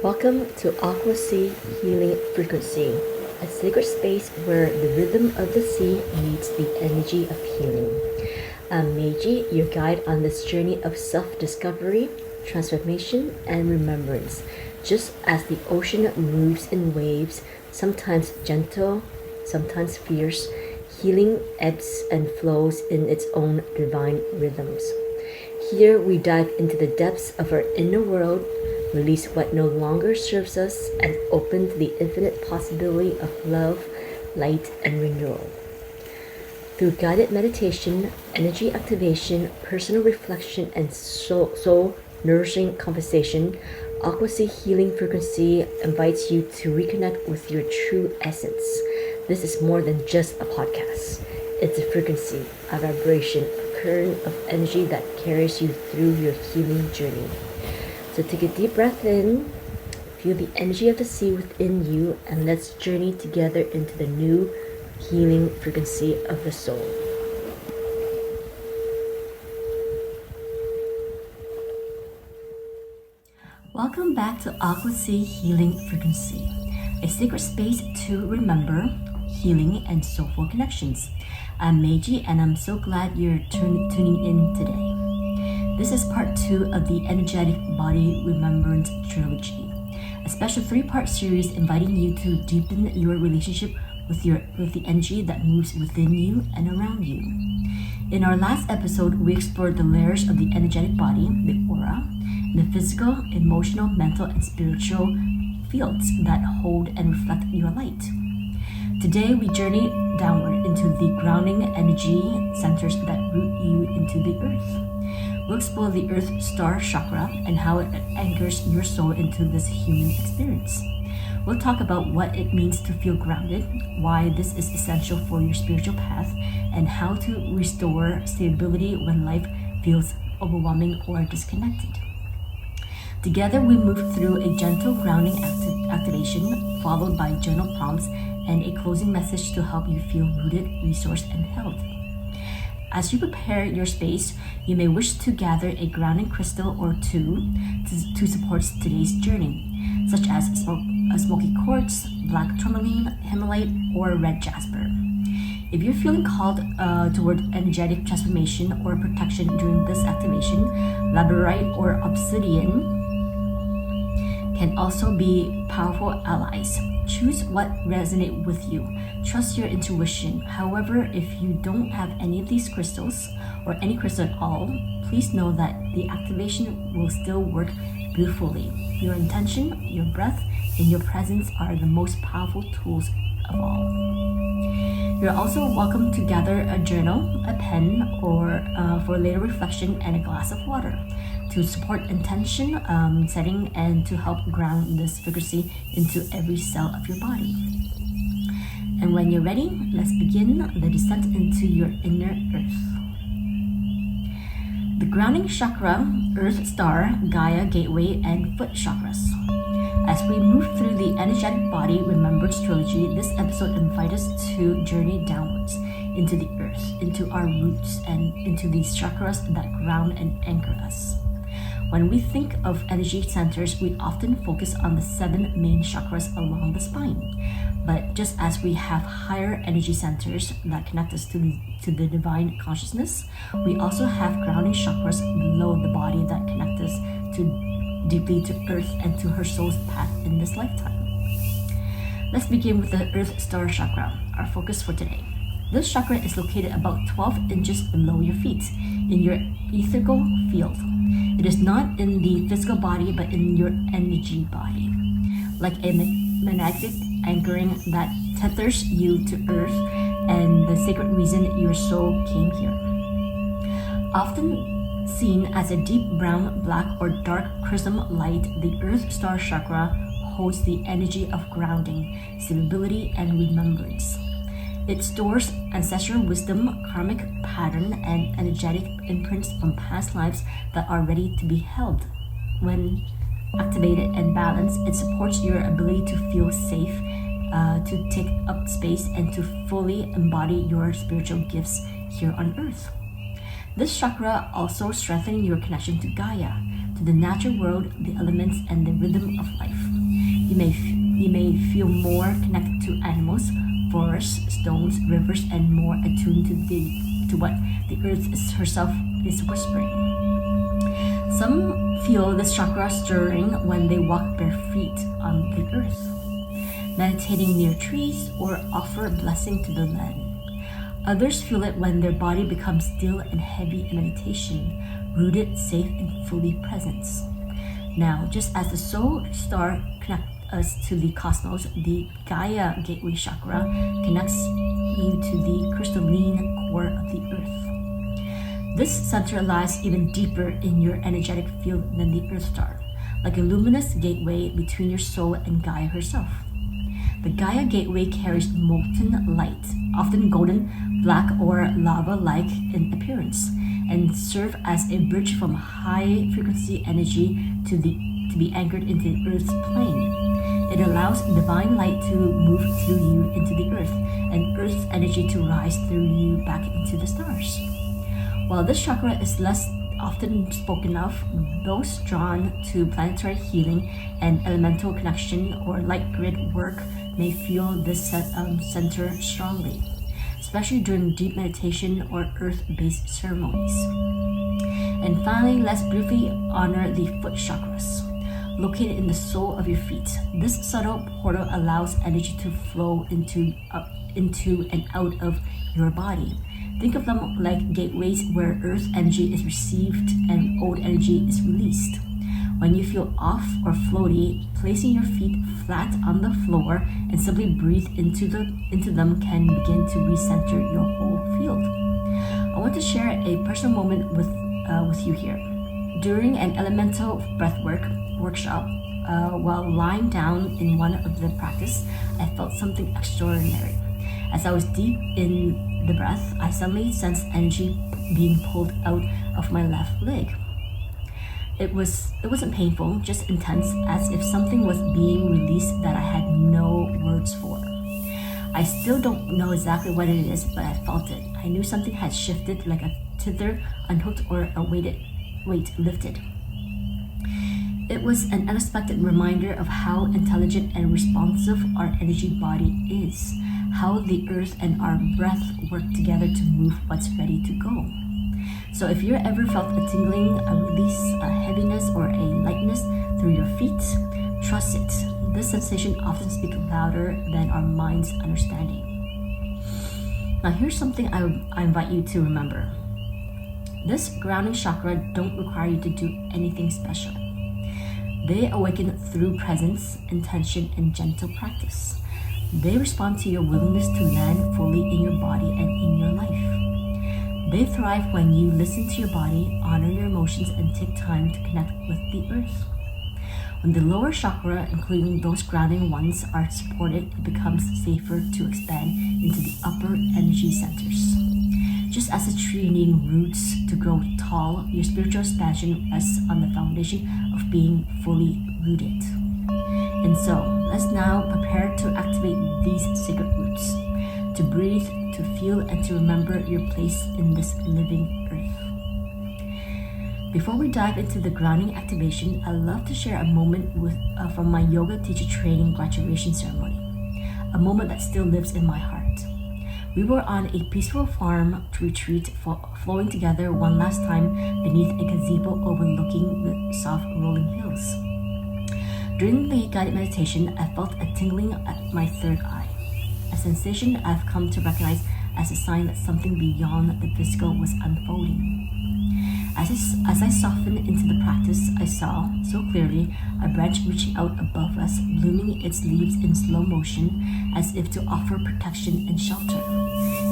Welcome to Aquasea Healing Frequency, a sacred space where the rhythm of the sea meets the energy of healing. I'm Meiji, your guide on this journey of self-discovery, transformation, and remembrance. Just as the ocean moves in waves, sometimes gentle, sometimes fierce, healing ebbs and flows in its own divine rhythms. Here we dive into the depths of our inner world, release what no longer serves us, and open to the infinite possibility of love, light, and renewal. Through guided meditation, energy activation, personal reflection, and soul nourishing conversation, Aquasea Healing Frequency invites you to reconnect with your true essence. This is more than just a podcast. It's a frequency, a vibration, a current of energy that carries you through your healing journey. So take a deep breath in, feel the energy of the sea within you, and let's journey together into the new healing frequency of the soul. Welcome back to Aquasea Healing Frequency, a sacred space to remember, healing, and soulful connections. I'm Meiji, and I'm so glad you're tuning in today. This is part 2 of the Energetic Body Remembrance Trilogy, a special 3-part series inviting you to deepen your relationship with the energy that moves within you and around you. In our last episode, we explored the layers of the energetic body, the aura, the physical, emotional, mental, and spiritual fields that hold and reflect your light. Today, we journey downward into the grounding energy centers that root you into the earth. We'll explore the Earth Star Chakra and how it anchors your soul into this human experience. We'll talk about what it means to feel grounded, why this is essential for your spiritual path, and how to restore stability when life feels overwhelming or disconnected. Together, we move through a gentle grounding activation, followed by journal prompts and a closing message to help you feel rooted, resourced, and held. As you prepare your space, you may wish to gather a grounding crystal or two to support today's journey, such as smoky quartz, black tourmaline, Himalite, or red jasper. If you're feeling called toward energetic transformation or protection during this activation, labradorite or obsidian can also be powerful allies. Choose what resonates with you. Trust your intuition. However, if you don't have any of these crystals or any crystal at all, please know that the activation will still work beautifully. Your intention, your breath, and your presence are the most powerful tools of all. You're also welcome to gather a journal, a pen, or for later reflection, and a glass of water to support intention setting and to help ground this frequency into every cell of your body. And when you're ready, let's begin the descent into your inner earth. The grounding chakra, Earth Star, Gaia Gateway, and Foot Chakras. As we move through the Energetic Body Remembrance Trilogy, this episode invites us to journey downwards into the earth, into our roots, and into these chakras that ground and anchor us. When we think of energy centers, we often focus on the 7 main chakras along the spine. But just as we have higher energy centers that connect us to the divine consciousness, we also have grounding chakras below the body that connect us deeply to Earth and to her soul's path in this lifetime. Let's begin with the Earth Star Chakra, our focus for today. This chakra is located about 12 inches below your feet in your etherical field. It is not in the physical body, but in your energy body, like a magnetic anchoring that tethers you to Earth and the sacred reason your soul came here. Often seen as a deep brown, black, or dark prism light, the Earth Star Chakra holds the energy of grounding, stability, and remembrance. It stores ancestral wisdom, karmic pattern, and energetic imprints from past lives that are ready to be held. When activated and balanced, it supports your ability to feel safe, to take up space, and to fully embody your spiritual gifts here on Earth. This chakra also strengthens your connection to Gaia, to to the natural world, the elements, and the rhythm of life. You may feel more connected to animals, forests, stones, rivers, and more attuned to what the earth herself is whispering. Some feel this chakra stirring when they walk bare feet on the earth, meditating near trees, or offer a blessing to the land. Others feel it when their body becomes still and heavy in meditation, rooted, safe, and fully present. Now, just as the soul star connects us to the cosmos, the Gaia Gateway chakra connects you to the crystalline core of the earth. This center lies even deeper in your energetic field than the Earth Star, like a luminous gateway between your soul and Gaia herself. The Gaia Gateway carries molten light, often golden, black, or lava-like in appearance, and serve as a bridge from high-frequency energy to be anchored into the Earth's plane. It allows divine light to move through you into the Earth, and Earth's energy to rise through you back into the stars. While this chakra is less often spoken of, those drawn to planetary healing and elemental connection or light grid work may feel this center strongly, especially during deep meditation or earth-based ceremonies. And finally, let's briefly honor the foot chakras, located in the sole of your feet. This subtle portal allows energy to flow into and out of your body. Think of them like gateways where earth energy is received and old energy is released. When you feel off or floaty, placing your feet flat on the floor and simply breathe into them can begin to recenter your whole field. I want to share a personal moment with you here. During an elemental breathwork workshop, while lying down in one of the practice, I felt something extraordinary. As I was deep in the breath, I suddenly sensed energy being pulled out of my left leg. It wasn't painful, just intense, as if something was being released that I had no words for. I still don't know exactly what it is, but I felt it. I knew something had shifted, like a tether unhooked or a weight lifted. It was an unexpected reminder of how intelligent and responsive our energy body is, how the earth and our breath work together to move what's ready to go. So if you ever felt a tingling, a release, a heaviness, or a lightness through your feet, trust it. This sensation often speaks louder than our mind's understanding. Now here's something I invite you to remember. This grounding chakra don't require you to do anything special. They awaken through presence, intention, and gentle practice. They respond to your willingness to land fully in your body and in your life. They thrive when you listen to your body, honor your emotions, and take time to connect with the earth. When the lower chakra, including those grounding ones, are supported, it becomes safer to expand into the upper energy centers. Just as a tree needing roots to grow tall, your spiritual expansion rests on the foundation of being fully rooted. And so, let's now prepare to activate these sacred roots, to breathe, to feel, and to remember your place in this living earth. Before we dive into the grounding activation, I'd love to share a moment from my yoga teacher training graduation ceremony, a moment that still lives in my heart. We were on a peaceful farm retreat, flowing together one last time beneath a gazebo overlooking the soft rolling hills. During the guided meditation, I felt a tingling at my third eye, a sensation I've come to recognize as a sign that something beyond the physical was unfolding. As I softened into the practice, I saw, so clearly, a branch reaching out above us, blooming its leaves in slow motion, as if to offer protection and shelter.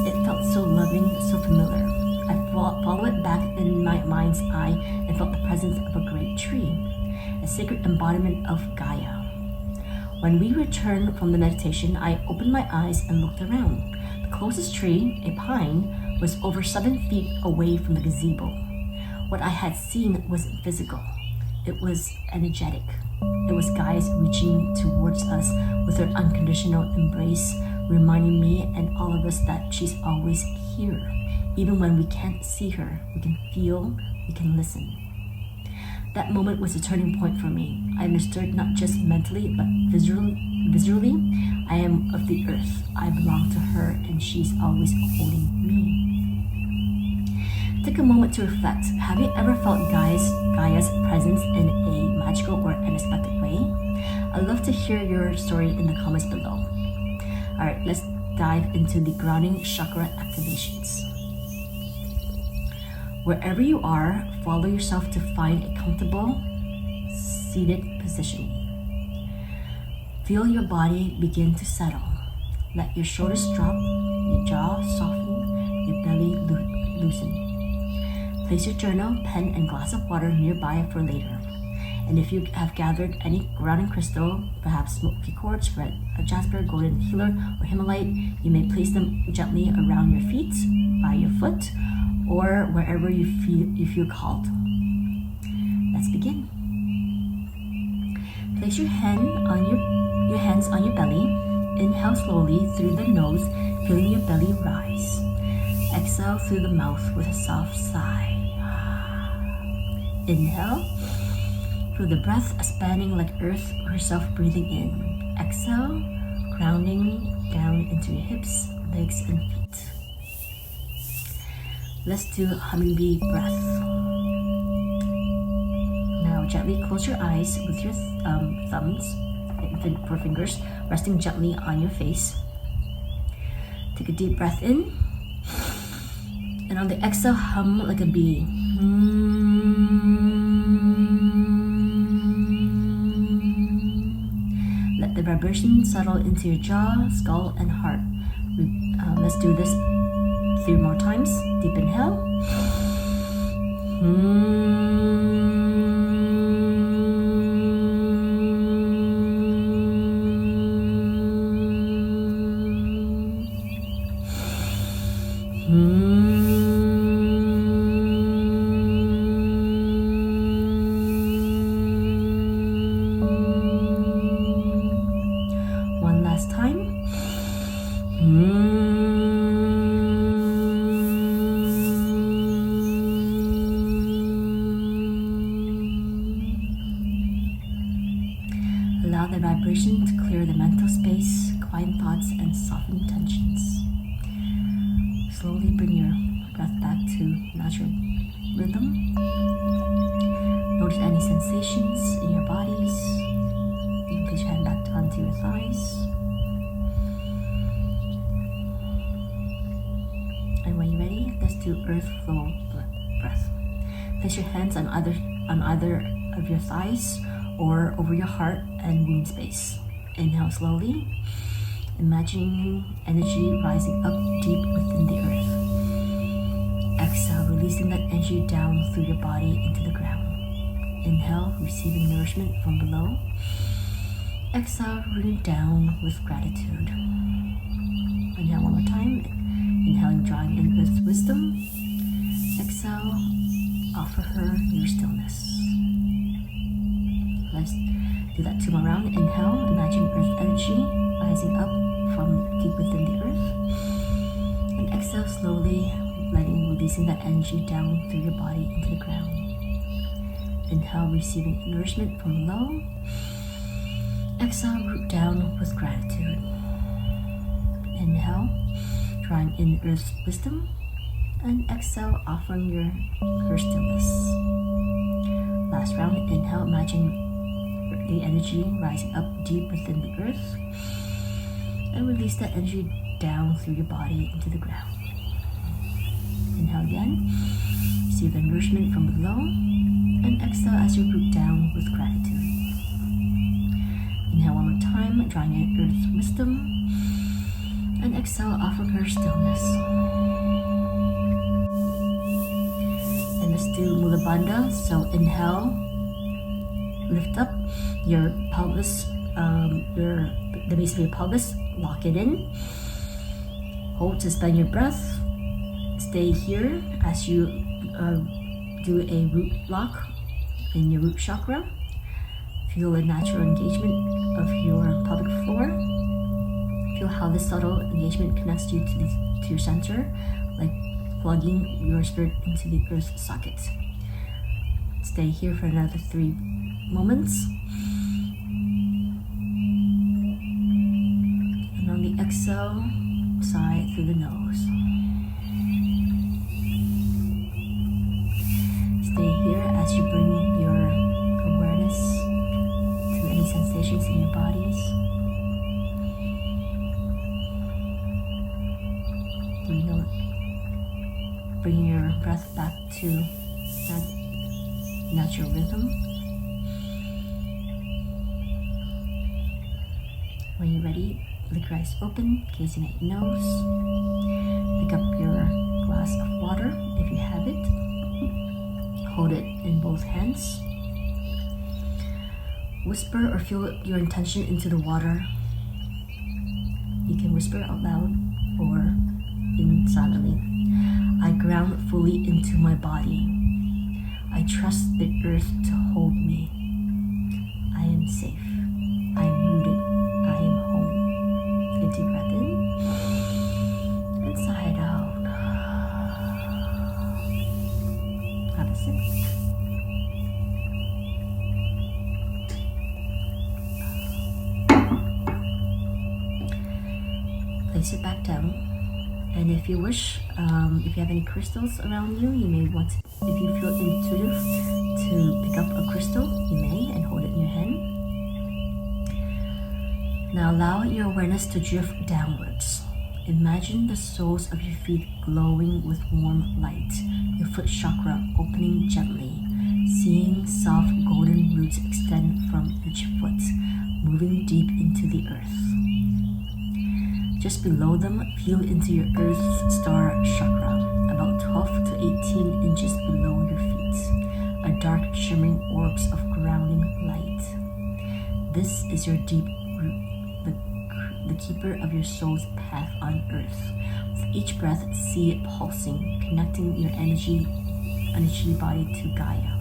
It felt so loving, so familiar. I followed it back in my mind's eye and felt the presence of a great tree, a sacred embodiment of Gaia. When we returned from the meditation, I opened my eyes and looked around. The closest tree, a pine, was over 7 feet away from the gazebo. What I had seen wasn't physical. It was energetic. It was Gaia reaching towards us with her unconditional embrace, reminding me and all of us that she's always here. Even when we can't see her, we can feel, we can listen. That moment was a turning point for me. I understood not just mentally, but visually, I am of the earth. I belong to her, and she's always holding me. Take a moment to reflect. Have you ever felt Gaia's presence in a magical or unexpected way? I'd love to hear your story in the comments below. Alright, let's dive into the grounding chakra activations. Wherever you are, follow yourself to find a comfortable, seated position. Feel your body begin to settle. Let your shoulders drop, your jaw soften, your belly loosen. Place your journal, pen, and glass of water nearby for later. And if you have gathered any grounding crystal, perhaps smoky quartz, red jasper, golden healer, or Himalite, you may place them gently around your feet, by your foot, or wherever you feel called. Let's begin. Place your hands on your belly. Inhale slowly through the nose, feeling your belly rise. Exhale through the mouth with a soft sigh. Inhale. Feel the breath expanding like Earth herself breathing in. Exhale, grounding down into your hips, legs, and feet. Let's do hummingbee breath. Now gently close your eyes with your thumbs and forefingers resting gently on your face. Take a deep breath in. And on the exhale, hum like a bee. Let the vibration settle into your jaw, skull, and heart. Let's do this 3 more times. Deep inhale. One last time. Allow the vibration to clear the mental space, quiet thoughts, and soften tensions. Slowly bring your breath back to natural rhythm. Notice any sensations in your bodies. You can place your hand back onto your thighs. And when you're ready, let's do earth flow breath. Place your hands on either of your thighs or over your heart and womb space. Inhale slowly, imagining energy rising up deep within the earth. Exhale, releasing that energy down through your body into the ground. Inhale, receiving nourishment from below. Exhale, rooting down with gratitude. Inhale one more time. Inhaling, drawing in Earth's wisdom. Exhale, offer her your stillness. Let's do that 2 more rounds. Inhale, imagine Earth energy rising up from deep within the earth. And exhale slowly, releasing that energy down through your body into the ground. Inhale, receiving nourishment from below. Exhale, root down with gratitude. Inhale, drawing in Earth's wisdom. And exhale, offering her stillness. Last round. Inhale, imagine the energy rising up deep within the earth. And release that energy down through your body into the ground. Inhale again. Receive the nourishment from below. And exhale as you root down with gratitude. Inhale one more time, drawing in Earth's wisdom. And exhale, offer her stillness. And let's do Mula Bandha. So inhale, lift up your pelvis, the base of your pelvis, lock it in. Hold, suspend your breath. Stay here as you do a root lock in your root chakra. Feel a natural engagement of your pelvic floor. Feel how this subtle engagement connects you to your center, like plugging your spirit into the earth socket. Stay here for another 3 moments. And on the exhale, sigh through the nose. Stay here as you bring your awareness to any sensations in your bodies. Do you know, bring your breath back to that natural rhythm. When you're ready, lick your eyes open, gazing at your nose. Pick up your glass of water if you have it. Hold it in both hands. Whisper or feel your intention into the water. You can whisper out loud or in silently. I ground fully into my body. I trust the earth to hold me. I am safe. I am rooted. I am home. Take a deep breath in and sigh it out. Have a sip. Place it back down. And if you wish, if you have any crystals around you, you may want to, if you feel intuitive to pick up a crystal, you may, and hold it in your hand. Now allow your awareness to drift downwards. Imagine the soles of your feet glowing with warm light, your foot chakra opening gently, seeing soft golden roots extend from each foot, moving deep into the earth. Just below them, feel into your Earth Star Chakra, about 12 to 18 inches below your feet, a dark shimmering orbs of grounding light. This is your deep root, the keeper of your soul's path on Earth. With each breath, see it pulsing, connecting your energy body to Gaia.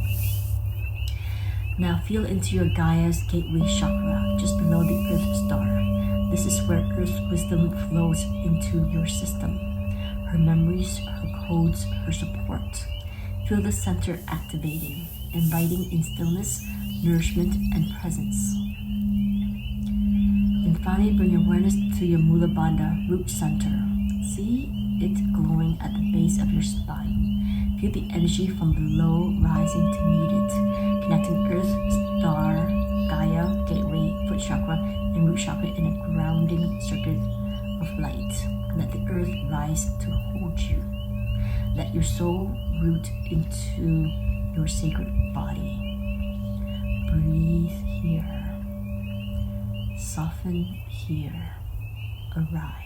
Now feel into your Gaia's Gateway Chakra, just below the Earth Star. This is where Earth's wisdom flows into your system. Her memories, her codes, her support. Feel the center activating, inviting in stillness, nourishment, and presence. And finally, bring awareness to your Mula Bandha root center. See it glowing at the base of your spine. Feel the energy from below rising to meet it, connecting Earth, Star, Gaia, Gateway, Foot Chakra, and Root Chakra in a grounding circuit of light. Let the earth rise to hold you. Let your soul root into your sacred body. Breathe here. Soften here. Arrive.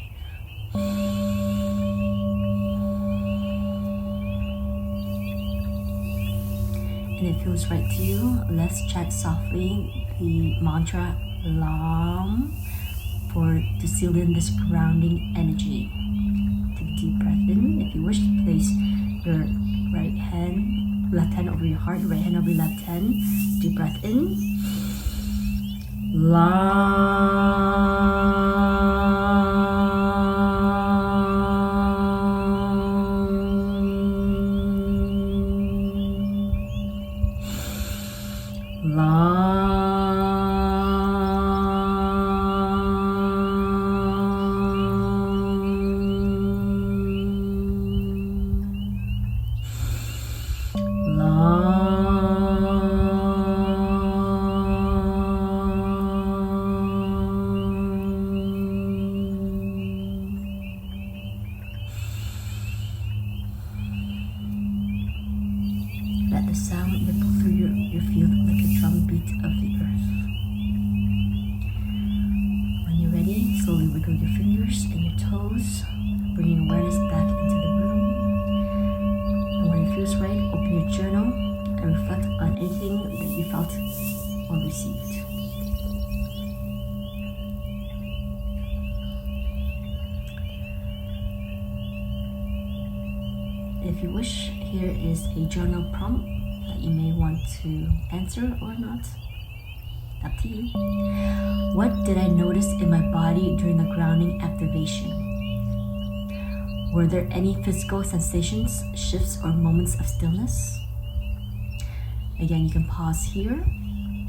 And it feels right to you, let's chant softly the mantra Lam to seal in this grounding energy. Take a deep breath in. If you wish, place your left hand over your heart, your right hand over your left hand. Deep breath in. Let the sound ripple through your field like a drumbeat of the earth. When you're ready, slowly wiggle your fingers and your toes, bringing awareness back into the room. And when it feels right, open your journal and reflect on anything that you felt or received. If you wish, here is a journal prompt that you may want to answer or not. Up to you. What did I notice in my body during the grounding activation? Were there any physical sensations, shifts, or moments of stillness? Again, you can pause here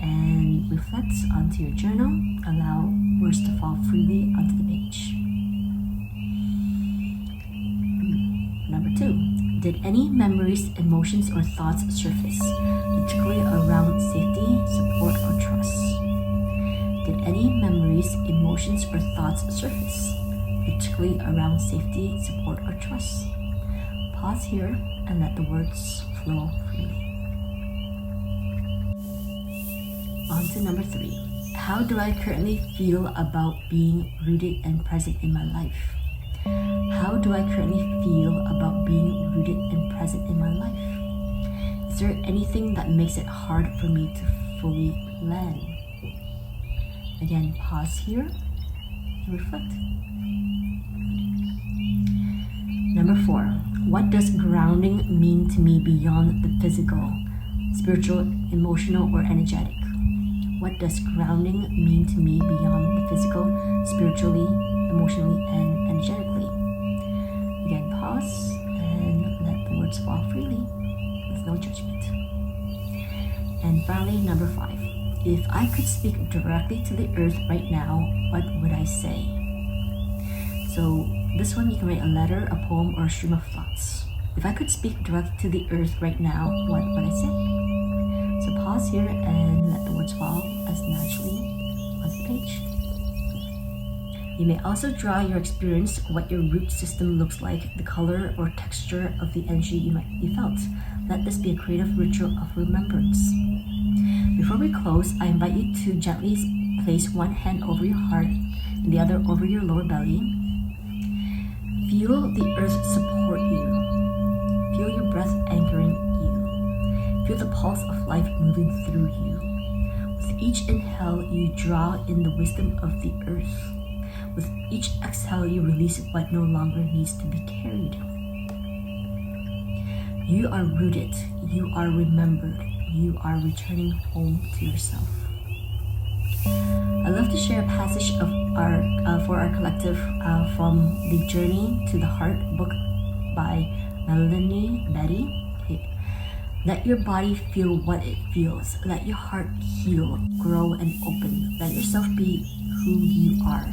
and reflect onto your journal. Allow words to fall freely onto the page. Number 2. Did any memories, emotions, or thoughts surface, particularly around safety, support, or trust? Did any memories, emotions, or thoughts surface, particularly around safety, support, or trust? Pause here and let the words flow freely. On to number 3. How do I currently feel about being rooted and present in my life? How do I currently feel about being rooted and present in my life? Is there anything that makes it hard for me to fully land? Again, pause here and reflect. Number 4. What does grounding mean to me beyond the physical, spiritual, emotional, or energetic? What does grounding mean to me beyond the physical, spiritually, emotionally, and energetically? Again, pause and let the words fall freely with no judgment. And finally, number 5. If I could speak directly to the earth right now, what would I say? So this one, you can write a letter, a poem, or a stream of thoughts. If I could speak directly to the earth right now, what would I say? So pause here and let the words fall as naturally onto the page. You may also draw your experience, what your root system looks like, the color or texture of the energy you felt. Let this be a creative ritual of remembrance. Before we close, I invite you to gently place one hand over your heart and the other over your lower belly. Feel the earth support you. Feel your breath anchoring you. Feel the pulse of life moving through you. With each inhale, you draw in the wisdom of the earth. With each exhale, you release what no longer needs to be carried. You are rooted. You are remembered. You are returning home to yourself. I love to share a passage of for our collective from The Journey to the Heart book by Melanie Betty. Let your body feel what it feels. Let your heart heal, grow, and open. Let yourself be who you are.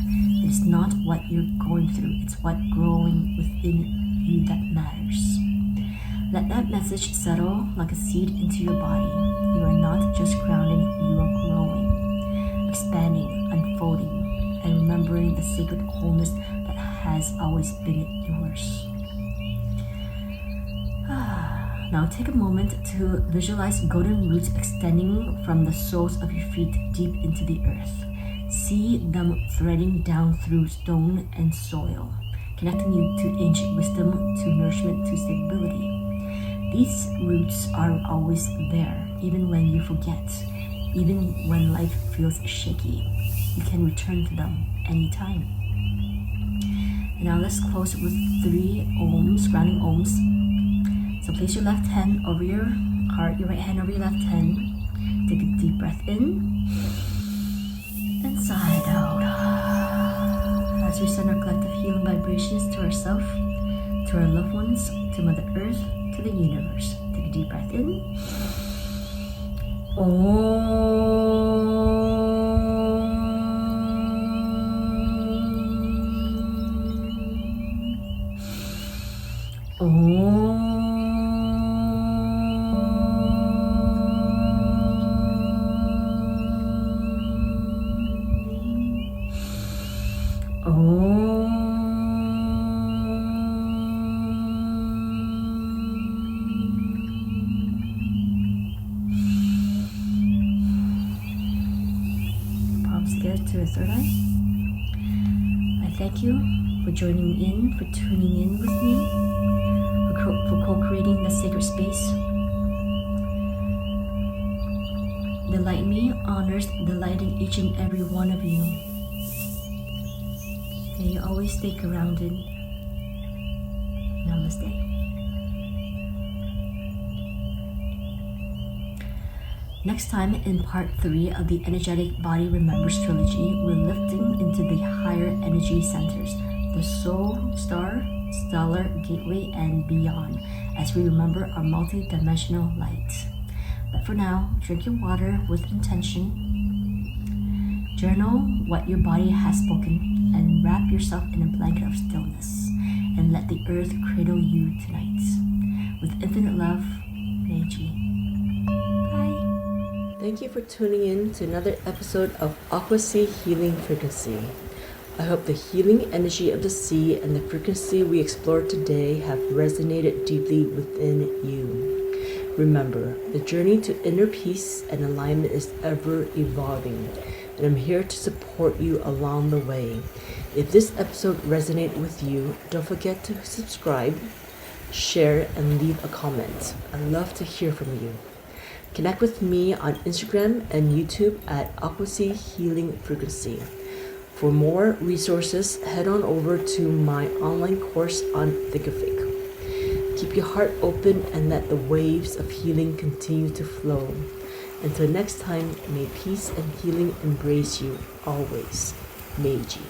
It's not what you're going through. It's what growing within you that matters. Let that message settle like a seed into your body. You are not just grounding, you are growing, expanding, unfolding, and remembering the sacred wholeness that has always been yours. Now take a moment to visualize golden roots extending from the soles of your feet deep into the earth. See them threading down through stone and soil, connecting you to ancient wisdom, to nourishment, to stability. These roots are always there, even when you forget, even when life feels shaky. You can return to them anytime. And now let's close with 3 ohms, grounding ohms. So place your left hand over your heart, your right hand over your left hand. Take a deep breath in and sigh it out. As we send our collective healing vibrations to ourselves, to our loved ones, to Mother Earth, to the universe. Take a deep breath in. To the third eye. I thank you for joining in, for tuning in with me, for co-creating the sacred space. Delight me, honors, delight in each and every one of you. May you always stay grounded. Namaste. Next time, in part 3 of the Energetic Body Remembrance Trilogy, we're lifting into the higher energy centers, the Soul Star, Stellar Gateway, and beyond, as we remember our multi-dimensional light. But for now, drink your water with intention. Journal what your body has spoken and wrap yourself in a blanket of stillness and let the earth cradle you tonight. With infinite love, Meiji. Bye. Thank you for tuning in to another episode of Aquasea Healing Frequency. I hope the healing energy of the sea and the frequency we explored today have resonated deeply within you. Remember, the journey to inner peace and alignment is ever evolving, and I'm here to support you along the way. If this episode resonated with you, don't forget to subscribe, share, and leave a comment. I'd love to hear from you. Connect with me on Instagram and YouTube at Aquasea Healing Frequency. For more resources, head on over to my online course on Thinkific. Keep your heart open and let the waves of healing continue to flow. Until next time, may peace and healing embrace you always. Meiji.